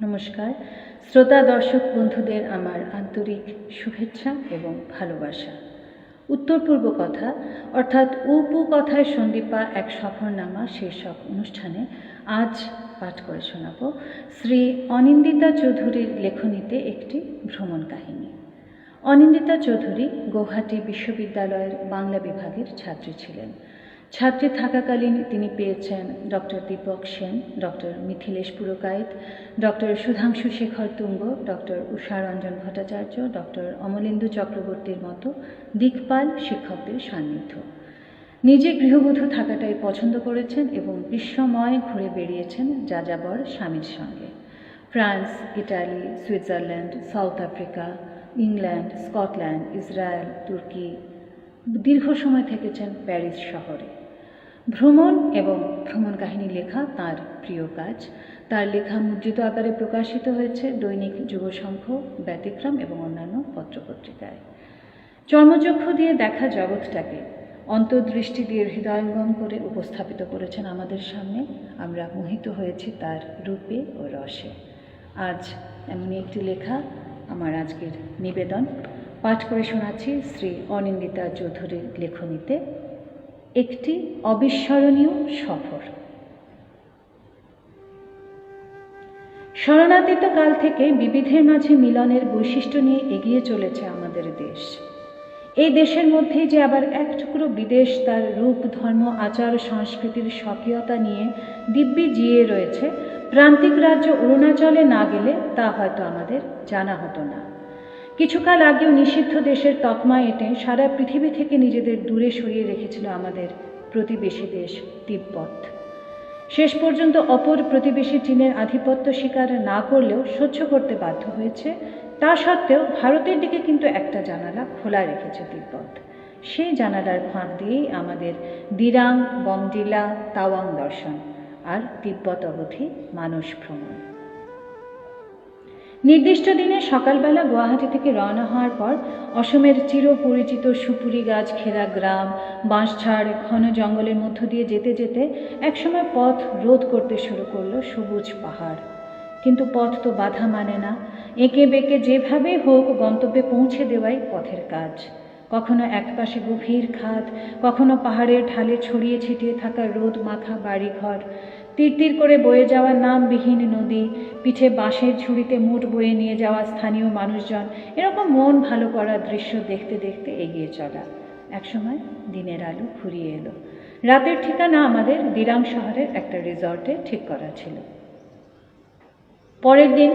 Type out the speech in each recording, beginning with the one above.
নমস্কার শ্রোতা দর্শক বন্ধুদের আমার আন্তরিক শুভেচ্ছা এবং ভালোবাসা। উত্তর পূর্ব কথা অর্থাৎ উপু কথায় সন্দীপা এক সফরনামা শীর্ষক অনুষ্ঠানে আজ পাঠ করে শোনাব শ্রী অনিন্দিতা চৌধুরীর লেখনীতে একটি ভ্রমণ কাহিনী। অনিন্দিতা চৌধুরী গৌহাটি বিশ্ববিদ্যালয়ের বাংলা বিভাগের ছাত্রী ছিলেন। ছাত্রী থাকাকালীন তিনি পেয়েছেন doctor Dipak Sen, doctor Mithilesh Purkait, doctor Sudhanshu Shekhar Tunga, doctor Usharanjan Bhattacharya, doctor Amalendu চক্রবর্তীর মতো দিকপাল শিক্ষকদের সান্নিধ্য। নিজে গৃহবধূ থাকাটাই পছন্দ করেছেন এবং বিশ্বময় ঘুরে বেরিয়েছেন যাযাবর স্বামীর সঙ্গে। France, Italy, Switzerland, south Africa, England, Scotland, Israel, তুর্কি, দীর্ঘ সময় থেকেছেন প্যারিস শহরে। ভ্রমণ এবং ভ্রমণ কাহিনী লেখা তার প্রিয় কাজ। তার লেখা মুদ্রিত আকারে প্রকাশিত হয়েছে দৈনিক যুগসংঘ, ব্যতিক্রম এবং অন্যান্য পত্রপত্রিকায়। চর্মচক্ষু দিয়ে দেখা জগৎটাকে অন্তর্দৃষ্টি দিয়ে হৃদয়ঙ্গম করে উপস্থাপিত করেছেন আমাদের সামনে। আমরা মোহিত হয়েছি তার রূপে ও রসে। আজ এমনই একটি লেখা আমার আজকের নিবেদন। পাঠ করে শোনাচ্ছি শ্রী অনিন্দিতা চৌধুরীর লেখনীতে একটি অবিস্মরণীয় সফর। শরণাতীত কাল থেকে বিবিধের মাঝে মিলনের বৈশিষ্ট্য নিয়ে এগিয়ে চলেছে আমাদের দেশ। এই দেশের মধ্যেই যে আবার এক টুকরো বিদেশ তার রূপ, ধর্ম, আচার, সংস্কৃতির স্বকীয়তা নিয়ে দিব্যি জিয়ে রয়েছে, প্রান্তিক রাজ্য অরুণাচলে না গেলে তা হয়তো আমাদের জানা হতো না। কিছুকাল আগেও নিষিদ্ধ দেশের তকমা এঁটে সারা পৃথিবী থেকে নিজেদের দূরে সরিয়ে রেখেছিল আমাদের প্রতিবেশী দেশ তিব্বত। শেষ পর্যন্ত অপর প্রতিবেশী চীনের আধিপত্য স্বীকার না করলেও সহ্য করতে বাধ্য হয়েছে। তা সত্ত্বেও ভারতের দিকে কিন্তু একটা জানালা খোলা রেখেছে তিব্বত। সেই জানালার ফাঁক দিয়েই আমাদের দিরাং, বমডিলা, তাওয়াং দর্শন আর তিব্বত অবধি মানস ভ্রমণ। নির্দিষ্ট দিনে সকালবেলা গুয়াহাটি থেকে রওনা হওয়ার পর অসমের চিরপরিচিত সুপুরি গাছ ঘেরা গ্রাম, বাঁশঝাড়, ঘন জঙ্গলের মধ্য দিয়ে যেতে যেতে একসময় পথ রোধ করতে শুরু করলো সবুজ পাহাড়। কিন্তু পথ তো বাধা মানে না। এঁকে বেঁকে যেভাবে হোক গন্তব্যে পৌঁছে দেওয়াই পথের কাজ। কখনো একপাশে গভীর খাদ, কখনো পাহাড়ের ঢালে ছড়িয়ে ছিটিয়ে থাকা রোদ মাখা বাড়িঘর, তীর করে বয়ে যাওয়া নামবিহীন নদী, পিঠে বাঁশের ঝুড়িতে মুঠ বয়ে নিয়ে যাওয়া স্থানীয় মানুষজন, এরকম মন ভালো করা দৃশ্য দেখতে দেখতে এগিয়ে চলা। একসময় দিনের আলো ফুরিয়ে এলো। রাতের ঠিকানা আমাদের দিরাং শহরের একটা রিসর্টে ঠিক করা ছিল। পরের দিন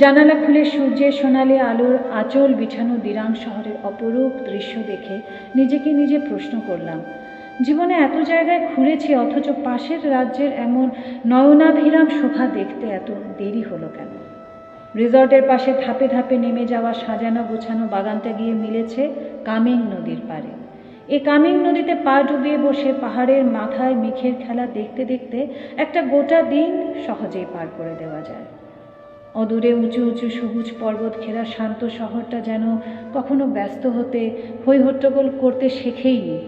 জানালা খুলে সূর্যের সোনালি আলোর আঁচল বিছানো দিরাং শহরের অপরূপ দৃশ্য দেখে নিজেকে নিজে প্রশ্ন করলাম, জীবনে এত জায়গায় ঘুরেছি অথচ পাশের রাজ্যের এমন নয়নাভিরাম শোভা দেখতে এত দেরি হলো কেন? রিসর্টের পাশে ধাপে ধাপে নেমে যাওয়া সাজানো গোছানো বাগানটা গিয়ে মিলেছে কামেং নদীর পাড়ে। এই কামেং নদীতে পা ডুবিয়ে বসে পাহাড়ের মাথায় মেঘের খেলা দেখতে দেখতে একটা গোটা দিন সহজেই পার করে দেওয়া যায়। অদূরে উঁচু উঁচু সবুজ পর্বত ঘেরা শান্ত শহরটা যেন কখনো ব্যস্ত হতে, হইহট্টগোল করতে শেখেইনি।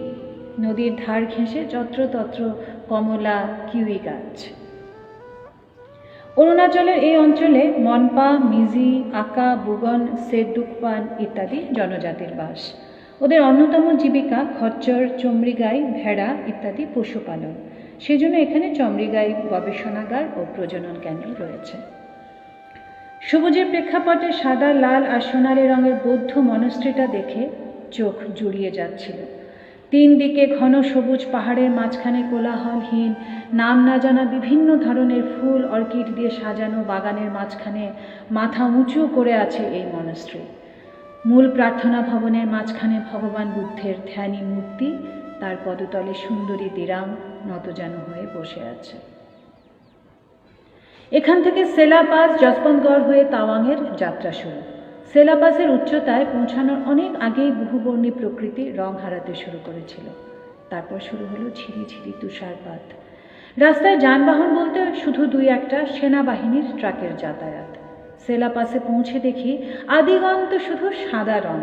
নদীর ধার ঘেঁষে যত্রতত্র কমলা, কিউই গাছ। অরুণাচলের এই অঞ্চলে মনপা, মিজি, আকা, বুগন, সেরডুকপান ইত্যাদি জনজাতির বাস। ওদের অন্যতম জীবিকা খচ্চর, চমড়িগাই, ভেড়া ইত্যাদি পশুপালন। সেজন্য এখানে চমড়িগাই গবেষণাগার ও প্রজনন কেন্দ্র রয়েছে। সবুজের প্রেক্ষাপটে সাদা, লাল আর সোনালি রঙের বৌদ্ধ মনস্ট্রিটা দেখে চোখ জুড়িয়ে যাচ্ছিল। 3 দিকে ঘন সবুজ পাহাড়ের মাঝখানে কোলাহলহীন, নাম না জানা বিভিন্ন ধরনের ফুল, অর্কিড দিয়ে সাজানো বাগানের মাঝখানে মাথা উঁচু করে আছে এই মনস্ট্রি। মূল প্রার্থনা ভবনের মাঝখানে ভগবান বুদ্ধের ধ্যানী মূর্তি, তার পদতলে সুন্দরী দিরাং নতজানু হয়ে বসে আছে। এখান থেকে সেলা পাস, যশবন্তগড় হয়ে তাওয়াংয়ের যাত্রা শুরু। সেলা পাসের উচ্চতায় পৌঁছানোর অনেক আগেই বহুবর্ণী প্রকৃতি রং হারাতে শুরু করেছিল। তারপর শুরু হলো ঝিরিঝিরি তুষারপাত। রাস্তায় যানবাহন বলতে শুধু 2-1টা সেনাবাহিনীর ট্রাকের যাতায়াত। সেলা পাসে পৌঁছে দেখি আদিগন্ত শুধু সাদা রং।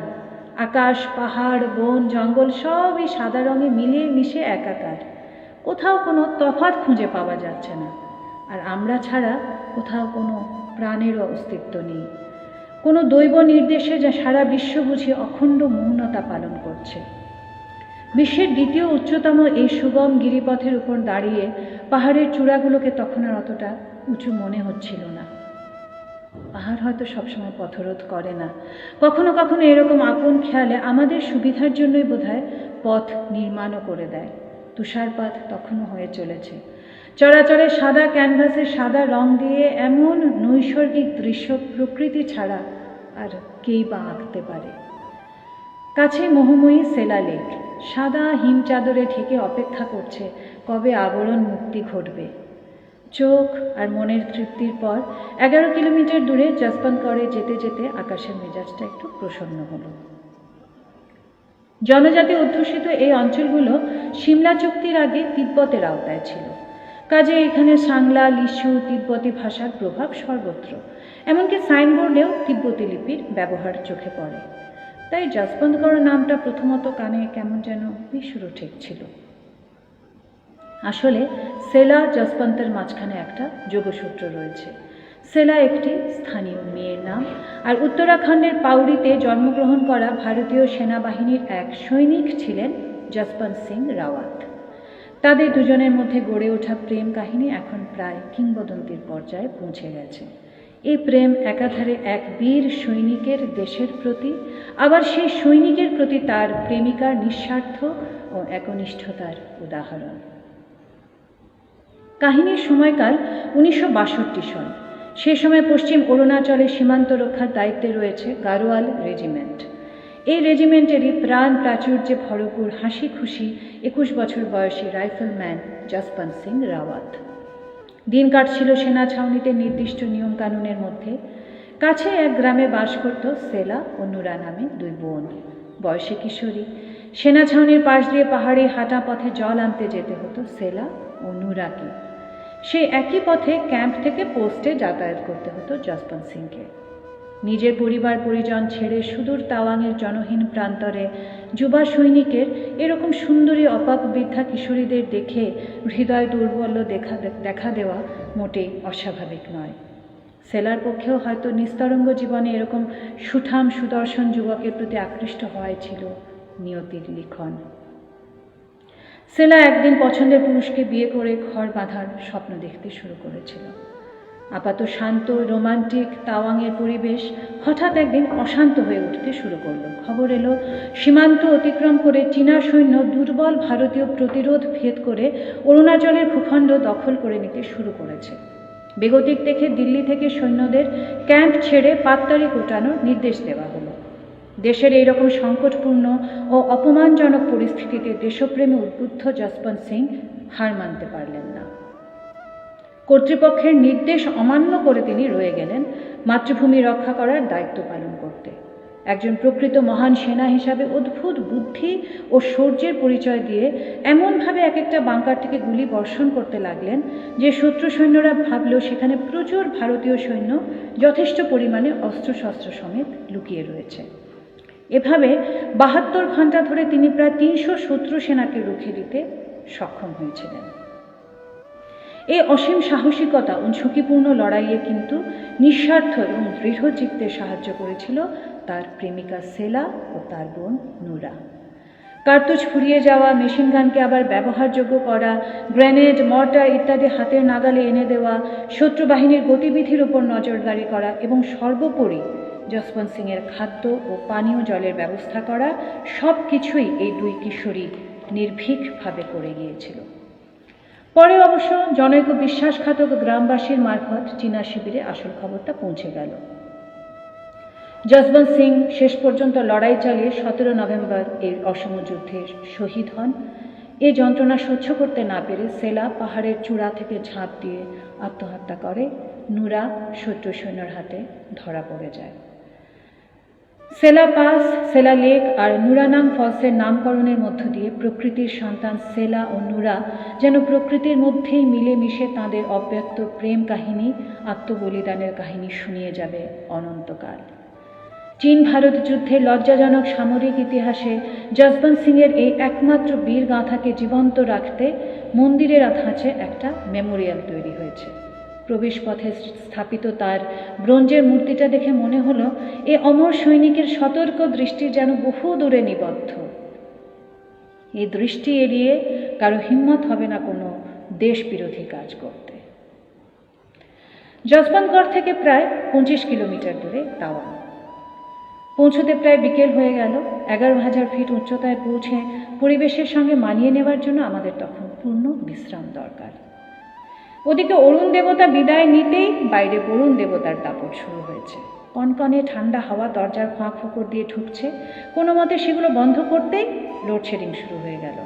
আকাশ, পাহাড়, বন, জঙ্গল সবই সাদা রঙে মিলিয়ে মিশে একাকার। কোথাও কোনো তফাৎ খুঁজে পাওয়া যাচ্ছে না। আর আমরা ছাড়া কোথাও কোনো প্রাণেরও অস্তিত্ব নেই, কোনো দৈব নির্দেশে যা সারা বিশ্ব বুঝি অখণ্ড মৌনতা পালন করছে। বিশ্বের দ্বিতীয় উচ্চতম এই সুগম গিরিপথের উপর দাঁড়িয়ে পাহাড়ের চূড়াগুলোকে তখন আর অতটা উঁচু মনে হচ্ছিল না। পাহাড় হয়তো সবসময় পথরোধ করে না, কখনো কখনো এরকম আপন খেয়ালে আমাদের সুবিধার জন্যই বোধহয় পথ নির্মাণও করে দেয়। তুষারপাত তখনও হয়ে চলেছে। চরাচরে সাদা ক্যানভাসে সাদা রং দিয়ে এমন নৈসর্গিক দৃশ্য প্রকৃতি ছাড়া আর কেই বা আঁকতে পারে। কাছে মোহময়ী সেলা লেক সাদা হিম চাদরে ঢেকে অপেক্ষা করছে কবে আবরণ মুক্তি ঘটবে। চোখ আর মনের তৃপ্তির পর 11 কিলোমিটার দূরে জসবন্তগড়ে যেতে যেতে আকাশের মেজাজটা একটু প্রসন্ন হলো। জনজাতি অধ্যুষিত এই অঞ্চলগুলো সিমলা চুক্তির আগে তিব্বতের আওতায় ছিল, কাজে এখানে সাংলা, লিসু, তিব্বতী ভাষার প্রভাব সর্বত্র। এমনকি সাইনবোর্ডেও তিব্বতী লিপির ব্যবহার চোখে পড়ে। তাই জসবন্তগড় নামটা প্রথমত কানে কেমন যেন বেসুরো ঠেকছিল। আসলে সেলা জসবন্তের মাঝখানে একটা যোগসূত্র রয়েছে। সেলা একটি স্থানীয় মেয়ের নাম, আর উত্তরাখণ্ডের পাউরিতে জন্মগ্রহণ করা ভারতীয় সেনাবাহিনীর এক সৈনিক ছিলেন জসবন্ত সিং রাওয়াত। তাদের দুজনের মধ্যে গড়ে ওঠা প্রেম কাহিনী এখন প্রায় কিংবদন্তির পর্যায়ে পৌঁছে গেছে। এই প্রেম একাধারে এক বীর সৈনিকের দেশের প্রতি, আবার সেই সৈনিকের প্রতি তার প্রেমিকার নিঃস্বার্থ ও একনিষ্ঠতার উদাহরণ। কাহিনীর সময়কাল 1962 সন। সে সময় পশ্চিম অরুণাচলে সীমান্ত রক্ষার দায়িত্বে রয়েছে গাড়োয়াল রেজিমেন্ট। এই রেজিমেন্টেরই প্রাণ প্রাচুর্যে ভরপুর হাসি খুশি 21 বছর বয়সী রাইফেলম্যান জসবন্ত সিং রাওয়াত। দিন কাটছিল সেনা ছাউনিতে নির্দিষ্ট নিয়মকানুনের মধ্যে। কাছে এক গ্রামে বাস করত সেলা ও নুরা নামে দুই বোন, বয়সে কিশোরী। সেনা ছাউনির পাশ দিয়ে পাহাড়ি হাঁটা পথে জল আনতে যেতে হতো সেলা ও নুরাকে। সেই একই পথে ক্যাম্প থেকে পোস্টে যাতায়াত করতে হতো জসবন্ত সিংকে। নিজের পরিবার পরিজন ছেড়ে সুদূর তাওয়াংয়ের জনহীন প্রান্তরে যুবা সৈনিকের এরকম সুন্দরী অপাপবৃদ্ধা কিশোরীদের দেখে হৃদয় দুর্বল্য দেখা দেওয়া মোটেই অস্বাভাবিক নয়। সেলার পক্ষেও হয়তো নিস্তরঙ্গ জীবনে এরকম সুঠাম সুদর্শন যুবকের প্রতি আকৃষ্ট হওয়াই ছিল নিয়তির লিখন। সেলা একদিন পছন্দের পুরুষকে বিয়ে করে ঘর বাঁধার স্বপ্ন দেখতে শুরু করেছিল। আপাত শান্ত রোমান্টিক তাওয়াংয়ের পরিবেশ হঠাৎ একদিন অশান্ত হয়ে উঠতে শুরু করলো। খবর এলো সীমান্ত অতিক্রম করে চীনা সৈন্য দুর্বল ভারতীয় প্রতিরোধ ভেদ করে অরুণাচলের ভূখণ্ড দখল করে নিতে শুরু করেছে। বেগতিক দেখে দিল্লি থেকে সৈন্যদের ক্যাম্প ছেড়ে পাততাড়ি গোটানোর নির্দেশ দেওয়া হলো। দেশের এইরকম সংকটপূর্ণ ও অপমানজনক পরিস্থিতিতে দেশপ্রেমে উদ্বুদ্ধ জসবন্ত সিং হার মানতে পারলেন না। কর্তৃপক্ষের নির্দেশ অমান্য করে তিনি রয়ে গেলেন মাতৃভূমি রক্ষা করার দায়িত্ব পালন করতে। একজন প্রকৃত মহান সেনা হিসাবে অদ্ভুত বুদ্ধি ও শৌর্যের পরিচয় দিয়ে এমনভাবে এক একটা বাংকার থেকে গুলি বর্ষণ করতে লাগলেন যে শত্রু সৈন্যরা ভাবল সেখানে প্রচুর ভারতীয় সৈন্য যথেষ্ট পরিমাণে অস্ত্রশস্ত্র সমেত লুকিয়ে রয়েছে। এভাবে 72 ঘন্টা ধরে তিনি প্রায় 300 শত্রু সেনাকে রুখে দিতে সক্ষম হয়েছিলেন। এই অসীম সাহসিকতা ও ঝুঁকিপূর্ণ লড়াইয়ে কিন্তু নিঃস্বার্থ এবং দৃঢ় চিত্তে সাহায্য করেছিল তার প্রেমিকা সেলা ও তার বোন নুরা। কার্তুজ ফুরিয়ে যাওয়া, মেশিন গানকে আবার ব্যবহারযোগ্য করা, গ্রেনেড, মর্টার ইত্যাদি হাতের নাগালে এনে দেওয়া, শত্রু বাহিনীর গতিবিধির উপর নজরদারি করা এবং সর্বোপরি জসবন্ত সিংয়ের খাদ্য ও পানীয় জলের ব্যবস্থা করা, সব কিছুই এই দুই কিশোরী নির্ভীকভাবে করে গিয়েছিল। পরে অবশ্য জনৈক বিশ্বাসঘাতক গ্রামবাসীর মারফত চীনা শিবিরে আসল খবরটা পৌঁছে গেল। জসবন্ত সিং শেষ পর্যন্ত লড়াই চালিয়ে 17 নভেম্বর এই অসম যুদ্ধে শহীদ হন। এই যন্ত্রণা সহ্য করতে না পেরে সেলা পাহাড়ের চূড়া থেকে ঝাঁপ দিয়ে আত্মহত্যা করে। নুরা শত্রু সৈন্যর হাতে ধরা পড়ে যায়। সেলা পাস, সেলা লেক আর নুরানাং ফলসের নামকরণের মধ্য দিয়ে প্রকৃতির সন্তান সেলা ও নুরা যেন প্রকৃতির মধ্যেই মিলেমিশে তাঁদের অব্যক্ত প্রেম কাহিনী, আত্মবলিদানের কাহিনী শুনিয়ে যাবে অনন্তকাল। চীন ভারত যুদ্ধের লজ্জাজনক সামরিক ইতিহাসে জসবন্ত সিংয়ের এই একমাত্র বীর গাঁথাকে জীবন্ত রাখতে মন্দিরের ধাঁচে একটা মেমোরিয়াল তৈরি হয়েছে। প্রবেশপথে স্থাপিত তার ব্রোঞ্জের মূর্তিটা দেখে মনে হলো এ অমর সৈনিকের সতর্ক দৃষ্টি যেন বহু দূরে নিবদ্ধ। এই দৃষ্টি এড়িয়ে কারো হিম্মত হবে না কোনো দেশ বিরোধী কাজ করতে। জসবন্তগড় থেকে প্রায় 25 কিলোমিটার দূরে তাওয়াং। পৌঁছতে প্রায় বিকেল হয়ে গেল। 11,000 ফিট উচ্চতায় পৌঁছে পরিবেশের সঙ্গে মানিয়ে নেওয়ার জন্য আমাদের তখন পূর্ণ বিশ্রাম দরকার। ওদিকে অরুণ দেবতা বিদায় নিতেই বাইরে বরুণ দেবতার দাপট শুরু হয়েছে। কনকনে ঠান্ডা হাওয়া দরজার ফাঁক ফোকর দিয়ে ঢুকছে। কোনো মতে সেগুলো বন্ধ করতেই লোডশেডিং শুরু হয়ে গেল।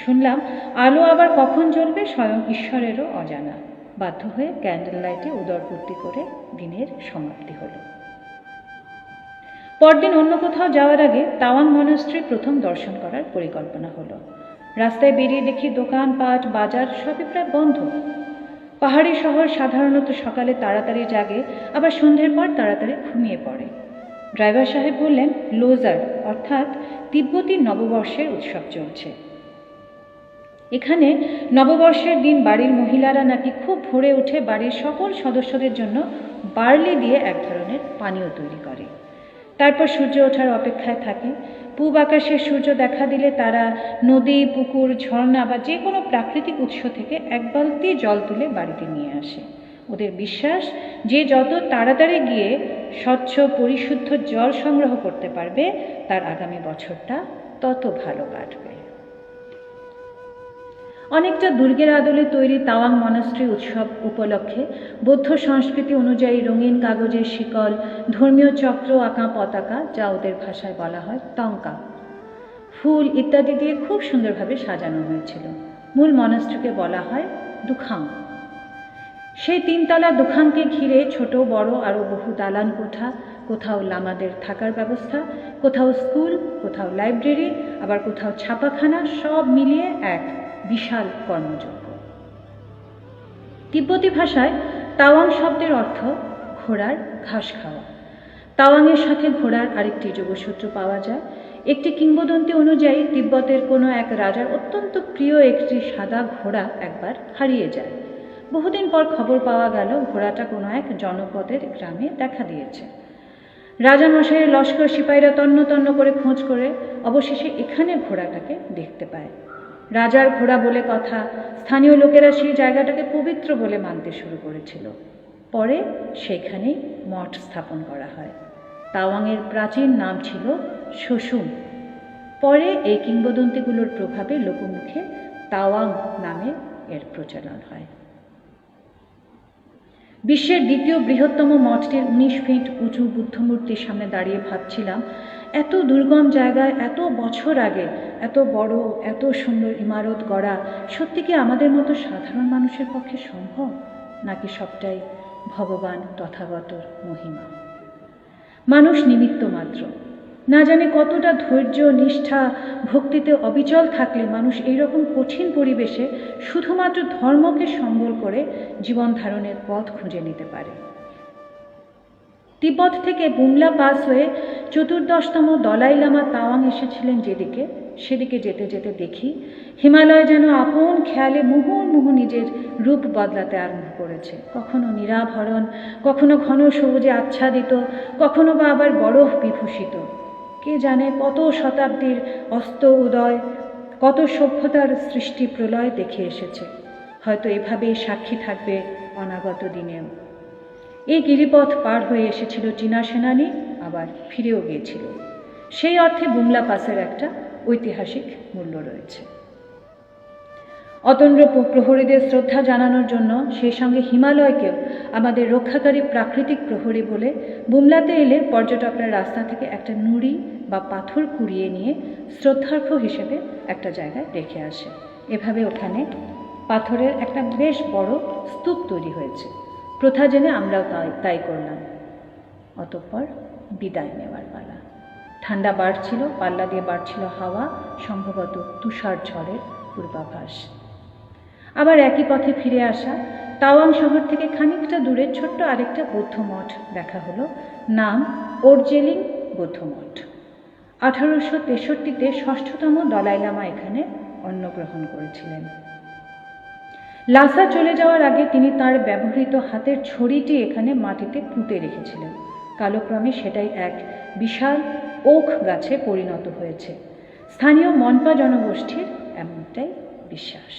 শুনলাম আলো আবার কখন জ্বলবে স্বয়ং ঈশ্বরেরও অজানা। বাধ্য হয়ে ক্যান্ডেল লাইটে উদরপূর্তি করে দিনের সমাপ্তি হলো। পরদিন অন্য কোথাও যাওয়ার আগে তাওয়াং মনাস্ট্রি প্রথম দর্শন করার পরিকল্পনা হলো। রাস্তায় বেরিয়ে দেখি দোকানপাট বাজার সবই প্রায় বন্ধ। পাহাড়ি শহর সাধারণত সকালে তাড়াতাড়ি জাগে, আবার সন্ধ্যের পর তাড়াতাড়ি ঘুমিয়ে পড়ে। ড্রাইভার সাহেব বললেন লোজার অর্থাৎ তিব্বতী নববর্ষের উৎসব চলছে। এখানে নববর্ষের দিন বাড়ির মহিলারা নাকি খুব ভোরে উঠে বাড়ির সকল সদস্যদের জন্য বার্লি দিয়ে এক ধরনের পানীয় তৈরি করে। তারপর সূর্য ওঠার অপেক্ষায় থাকে। পূব আকাশে সূর্য দেখা দিলে তারা নদী পুকুর ঝর্ণা বা যে কোনো প্রাকৃতিক উৎস থেকে এক বালতি জল তুলে বাড়িতে নিয়ে আসে। ওদের বিশ্বাস যে যত তাড়াতাড়ি গিয়ে স্বচ্ছ পরিশুদ্ধ জল সংগ্রহ করতে পারবে তার আগামী বছরটা তত ভালো কাটবে। অনেকটা দুর্গের আদলে তৈরি তাওয়াং মনাস্ট্রি উৎসব উপলক্ষে বৌদ্ধ সংস্কৃতি অনুযায়ী রঙিন কাগজের শিকল, ধর্মীয় চক্র আঁকা পতাকা, যা ওদের ভাষায় বলা হয় তংকা, ফুল ইত্যাদি দিয়ে খুব সুন্দরভাবে সাজানো হয়েছিল। মূল মনাস্ট্রিকে বলা হয় দুখাং। সেই 3 তলা দুখাংকে ঘিরে ছোট বড় আরও বহু দালান কোঠা, কোথাও লামাদের থাকার ব্যবস্থা, কোথাও স্কুল, কোথাও লাইব্রেরি, আবার কোথাও ছাপাখানা, সব মিলিয়ে এক বিশাল কর্মযজ্ঞ। তিব্বতী ভাষায় তাওয়াং শব্দের অর্থ ঘোড়ার ঘাস খাওয়া। তাওয়াংয়ের সাথে ঘোড়ার আরেকটি যোগসূত্র পাওয়া যায়। একটি কিংবদন্তি অনুযায়ী তিব্বতের কোনো এক রাজার অত্যন্ত প্রিয় একটি সাদা ঘোড়া একবার হারিয়ে যায়। বহুদিন পর খবর পাওয়া গেল ঘোড়াটা কোনো এক জনপদের গ্রামে দেখা দিয়েছে। রাজামশাইয়ের লস্কর সিপাহীরা তন্ন তন্ন করে খোঁজ করে অবশেষে এখানে ঘোড়াটাকে দেখতে পায়। রাজার ঘোড়া বলে কথা, স্থানীয় লোকেরা সেই জায়গাটাকে পবিত্র বলে মানতে শুরু করেছিল। পরে সেইখানেই মঠ স্থাপন করা হয়। তাওয়াংয়ের প্রাচীন নাম ছিল শোসুম। পরে এই কিংবদন্তিগুলোর প্রভাবে লোকমুখে তাওয়াং নামে এর প্রচলন হয়। বিশ্বের দ্বিতীয় বৃহত্তম মঠটির 19 ফিট উঁচু বুদ্ধমূর্তির সামনে দাঁড়িয়ে ভাবছিলাম, এত দুর্গম জায়গায় এত বছর আগে এত বড় এত সুন্দর ইমারত গড়া সত্যি কি আমাদের মতো সাধারণ মানুষের পক্ষে সম্ভব, নাকি সবটাই ভগবান তথাগতর মহিমা? মানুষ নিমিত্ত মাত্র। না জানে কতটা ধৈর্য নিষ্ঠা ভক্তিতে অবিচল থাকলে মানুষ এইরকম কঠিন পরিবেশে শুধুমাত্র ধর্মকে সম্বল করে জীবন ধারণের পথ খুঁজে নিতে পারে। তিব্বত থেকে বুমলা পাস হয়ে 14তম দলাই লামা তাওয়াং এসেছিলেন যেদিকে, সেদিকে যেতে যেতে দেখি হিমালয় যেন আপন খেয়ালে মুহুর্মুহু নিজের রূপ বদলাতে আরম্ভ করেছে। কখনো নিরাভরণ, কখনো ঘন সবুজে আচ্ছাদিত, কখনো বা আবার বরফ বিভূষিত। কে জানে কত শতাব্দীর অস্ত উদয়, কত সভ্যতার সৃষ্টি প্রলয় দেখে এসেছে। হয়তো এভাবেই সাক্ষী থাকবে অনাগত দিনেও। এই গিরিপথ পার হয়ে এসেছিল চীনা সেনানী, আবার ফিরেও গিয়েছিল। সেই অর্থে বুমলা পাসের একটা ঐতিহাসিক মূল্য রয়েছে। অতন্দ্র প্রহরীদের শ্রদ্ধা জানানোর জন্য সেই সঙ্গে হিমালয়কেও আমাদের রক্ষাকারী প্রাকৃতিক প্রহরী বলে বুমলাতে এলে পর্যটকরা রাস্তা থেকে একটা নুড়ি বা পাথর কুড়িয়ে নিয়ে শ্রদ্ধার্ঘ হিসেবে একটা জায়গায় রেখে আসে। এভাবে ওখানে পাথরের একটা বেশ বড় স্তূপ তৈরি হয়েছে। প্রথা জেনে আমরাও তাই করলাম। অতঃপর বিদায় নেওয়ার পালা। ঠান্ডা বাড়ছিল, পাল্লা দিয়ে বাড়ছিল হাওয়া, সম্ভবত তুষার ঝড়ের পূর্বাভাস। আবার একই পথে ফিরে আসা। তাওয়াং শহর থেকে খানিকটা দূরে ছোট্ট আরেকটা বৌদ্ধ মঠ দেখা হলো, নাম ওরজেলিং বৌদ্ধ মঠ। 1863-তে 6ঠতম দলাই লামা এখানে অন্নগ্রহণ করেছিলেন। লাসা চলে যাওয়ার আগে তিনি তার ব্যবহৃত হাতের ছড়িটি এখানে মাটিতে পুঁতে রেখেছিলেন। কালক্রমে সেটাই এক বিশাল ওক গাছে পরিণত হয়েছে। স্থানীয় মনপা জনগোষ্ঠীর এমনটাই বিশ্বাস।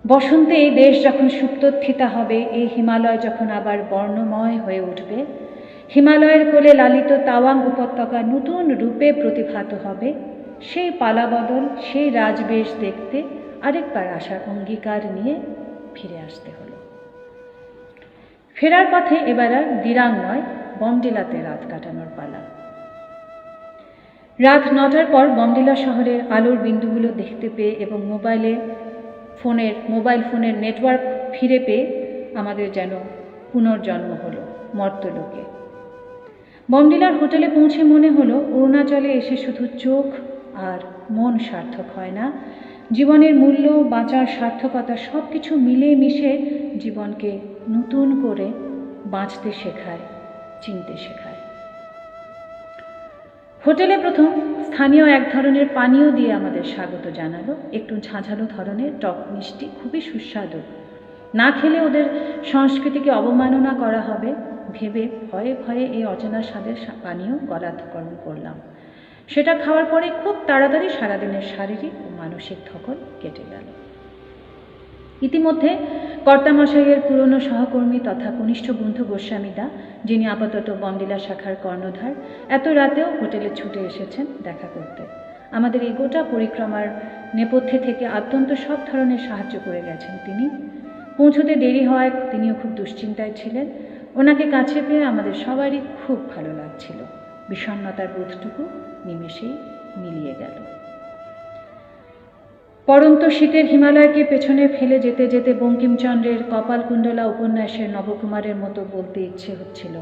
বসন্তে এই দেশ যখন সুপ্তোত্থিতা হবে, এই হিমালয় যখন আবার বর্ণময় হয়ে উঠবে, হিমালয়ের কোলে লালিত তাওয়াং উপত্যকা নতুন রূপে প্রতিভাত হবে, সেই পালাবদল, সেই রাজবেশ দেখতে আরেকবার আসার অঙ্গীকার নিয়ে ফিরে আসতে হলো। ফেরার পথে এবার আর দিরাং নয়, বমডিলাতে রাত কাটানোর পালা। রাত 9টার পর বমডিলা শহরের আলোর বিন্দুগুলো দেখতে পেয়ে এবং মোবাইল ফোনের নেটওয়ার্ক ফিরে পেয়ে আমাদের যেন পুনর্জন্ম হলো মর্তলোকে। বমডিলার হোটেলে পৌঁছে মনে হলো অরুণাচলে এসে শুধু চোখ আর মন সার্থক হয় না, জীবনের মূল্য, বাঁচার সার্থকতা সব কিছু মিলে মিশে জীবনকে নতুন করে বাঁচতে শেখায়, চিনতে শেখায়। হোটেলে প্রথম স্থানীয় এক ধরনের পানীয় দিয়ে আমাদের স্বাগত জানালো, একটু ঝাঁঝালো ধরনের, টক মিষ্টি, খুবই সুস্বাদু। না খেলে ওদের সংস্কৃতিকে অবমাননা করা হবে ভেবে ভয়ে ভয়ে এই অচেনা স্বাদের পানীয় গলাধকরণ করলাম। সেটা খাওয়ার পরে খুব তাড়াতাড়ি সারাদিনের শারীরিক ও মানসিক ধকল কেটে গেল। ইতিমধ্যে কর্তামশাইয়ের পুরনো সহকর্মী তথা কনিষ্ঠ বন্ধু গোস্বামীদা, যিনি আপাতত বমডিলা শাখার কর্ণধার, এত রাতেও হোটেলে ছুটে এসেছেন দেখা করতে। আমাদের এই গোটা পরিক্রমার নেপথ্যে থেকে অত্যন্ত সব ধরনের সাহায্য করে গেছেন তিনি। পৌঁছতে দেরি হওয়ায় তিনিও খুব দুশ্চিন্তায় ছিলেন। ওনাকে কাছে পেয়ে আমাদের সবারই খুব ভালো লাগছিল। বিষণ্ণতার বোধটুকু নিমেষেই মিলিয়ে গেল। পরন্ত শীতের হিমালয়কে পেছনে ফেলে যেতে যেতে বঙ্কিমচন্দ্রের কপালকুণ্ডলা উপন্যাসের নবকুমারের মতো বলতে ইচ্ছে হচ্ছিল,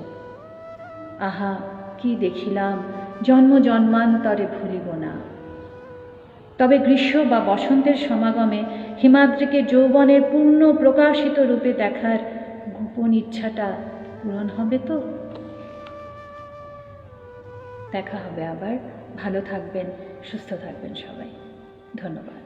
আহা কি দেখিলাম, জন্ম জন্মান্তরে ভুলিব না। তবে গ্রীষ্ম বা বসন্তের সমাগমে হিমাদ্রিকে যৌবনের পূর্ণ প্রকাশিত রূপে দেখার গোপন ইচ্ছাটা পূরণ হবে তো? দেখা হবে আবার। ভালো থাকবেন, সুস্থ থাকবেন সবাই। ধন্যবাদ।